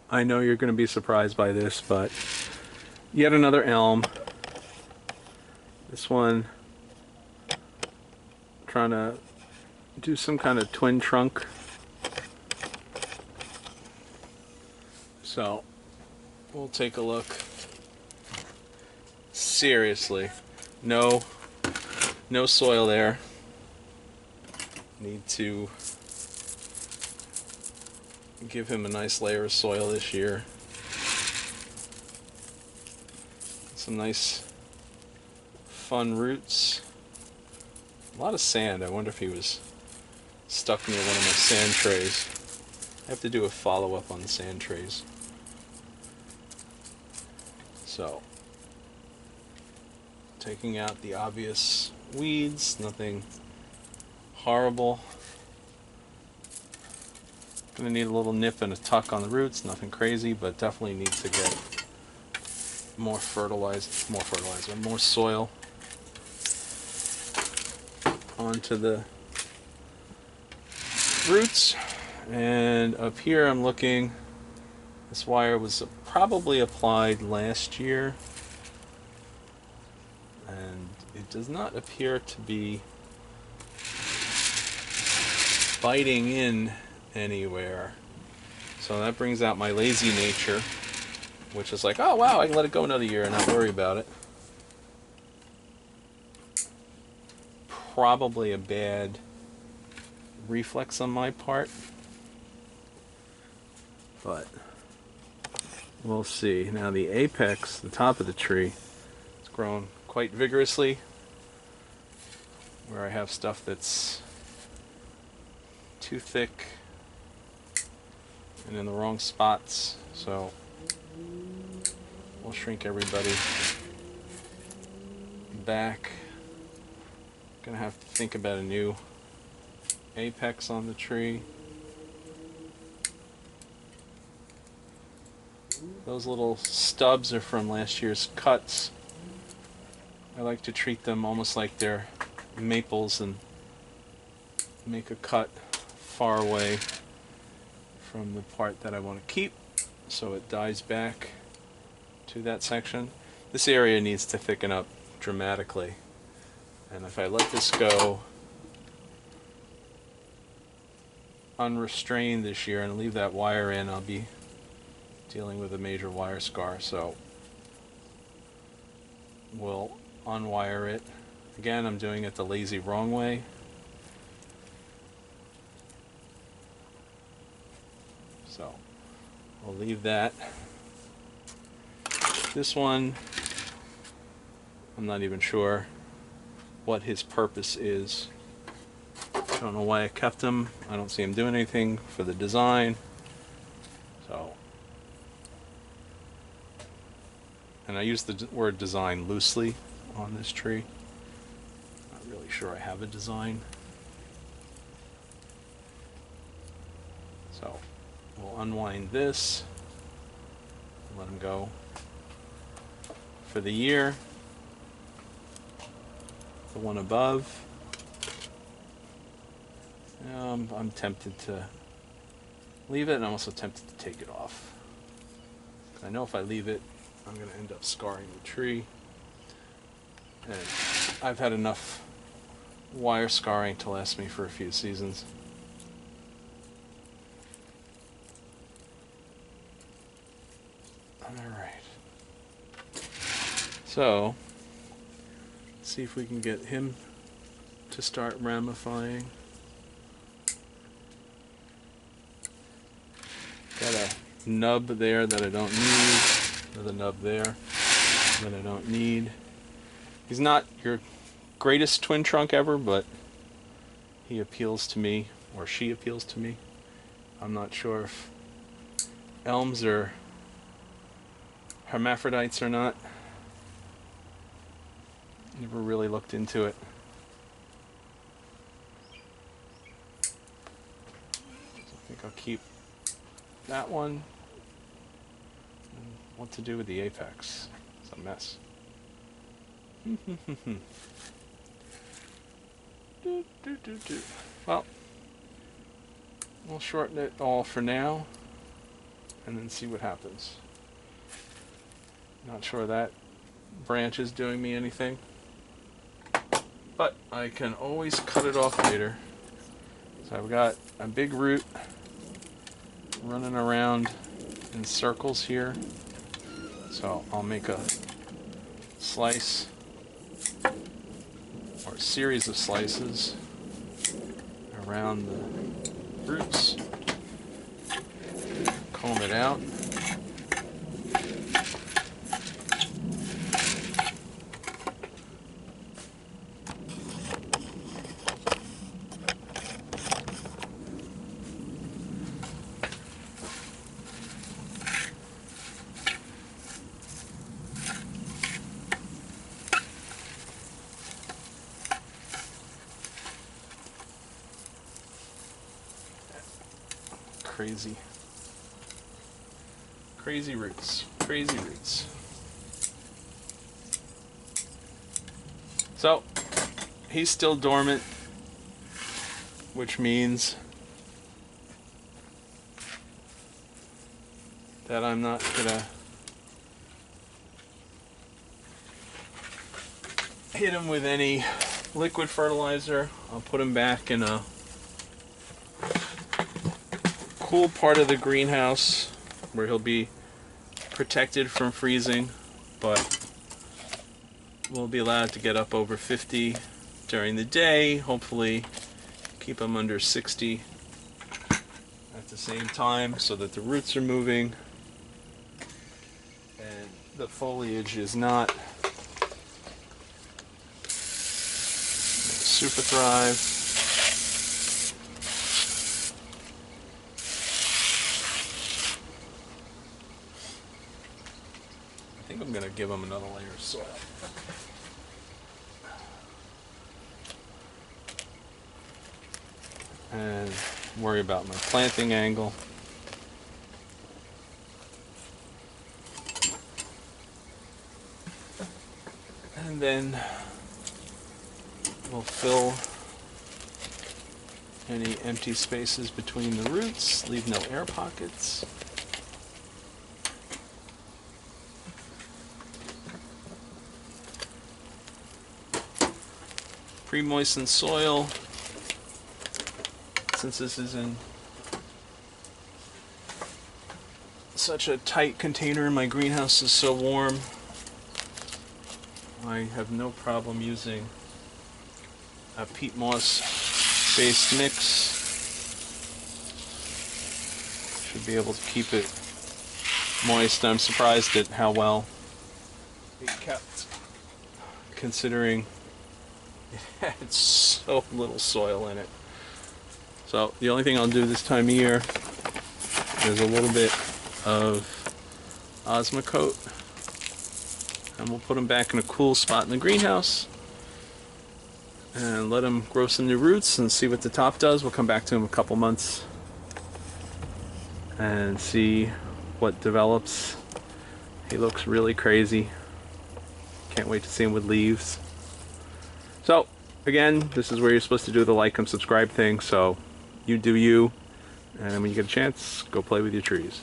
I know you're going to be surprised by this, but yet another elm. This one trying to do some kind of twin trunk. So we'll take a look. Seriously, no, no soil there. Need to give him a nice layer of soil this year. Some nice, fun roots. A lot of sand. I wonder if he was stuck near one of my sand trays. I have to do a follow-up on the sand trays. So, taking out the obvious weeds, nothing horrible. Gonna need a little nip and a tuck on the roots, nothing crazy, but definitely need to get more fertilizer, more soil onto the roots. And up here I'm looking, this wire was probably applied last year, and it does not appear to be biting in anywhere. So that brings out my lazy nature, which is like, oh wow, I can let it go another year and not worry about it. Probably a bad reflex on my part, but we'll see. Now the apex, the top of the tree, it's grown quite vigorously, where I have stuff that's too thick and in the wrong spots, so we'll shrink everybody back. Gonna have to think about a new apex on the tree. Those little stubs are from last year's cuts. I like to treat them almost like they're maples and make a cut far away from the part that I want to keep so it dies back to that section. This area needs to thicken up dramatically, and if I let this go unrestrained this year and leave that wire in, I'll be dealing with a major wire scar. So we'll unwire it. Again, I'm doing it the lazy wrong way. So we'll leave that. This one, I'm not even sure what his purpose is. Don't know why I kept him. I don't see him doing anything for the design. So, and I use the word design loosely on this tree. Not really sure I have a design. So we'll unwind this and let him go for the year. The one above, I'm tempted to leave it, and I'm also tempted to take it off. I know if I leave it, I'm going to end up scarring the tree. And I've had enough wire scarring to last me for a few seasons. Alright. So, see if we can get him to start ramifying. Got a nub there that I don't need. Another nub there that I don't need. He's not your greatest twin trunk ever, but he appeals to me, or she appeals to me. I'm not sure if elms are hermaphrodites or not. Never really looked into it. I think I'll keep that one. And what to do with the apex? It's a mess. Well, we'll shorten it all for now. and then see what happens. Not sure that branch is doing me anything, but I can always cut it off later. So I've got a big root running around in circles here, so I'll make a slice or a series of slices around the roots, comb it out. Crazy roots. So he's still dormant, which means that I'm not gonna hit him with any liquid fertilizer. I'll put him back in a cool part of the greenhouse where he'll be protected from freezing, but we'll be allowed to get up over 50 during the day. Hopefully keep him under 60 at the same time so that the roots are moving and the foliage is not super thrive. I think I'm going to give them another layer of soil. And worry about my planting angle. And then we'll fill any empty spaces between the roots, leave no air pockets. Pre-moistened soil, since this is in such a tight container and my greenhouse is so warm, I have no problem using a peat moss based mix. Should be able to keep it moist. I'm surprised at how well it kept, considering it had so little soil in it. So the only thing I'll do this time of year is a little bit of Osmocote, and we'll put them back in a cool spot in the greenhouse and let them grow some new roots and see what the top does. We'll come back to them in a couple months and see what develops. He looks really crazy. Can't wait to see him with leaves. So again, this is where you're supposed to do the like and subscribe thing, so you do you, and when you get a chance, go play with your trees.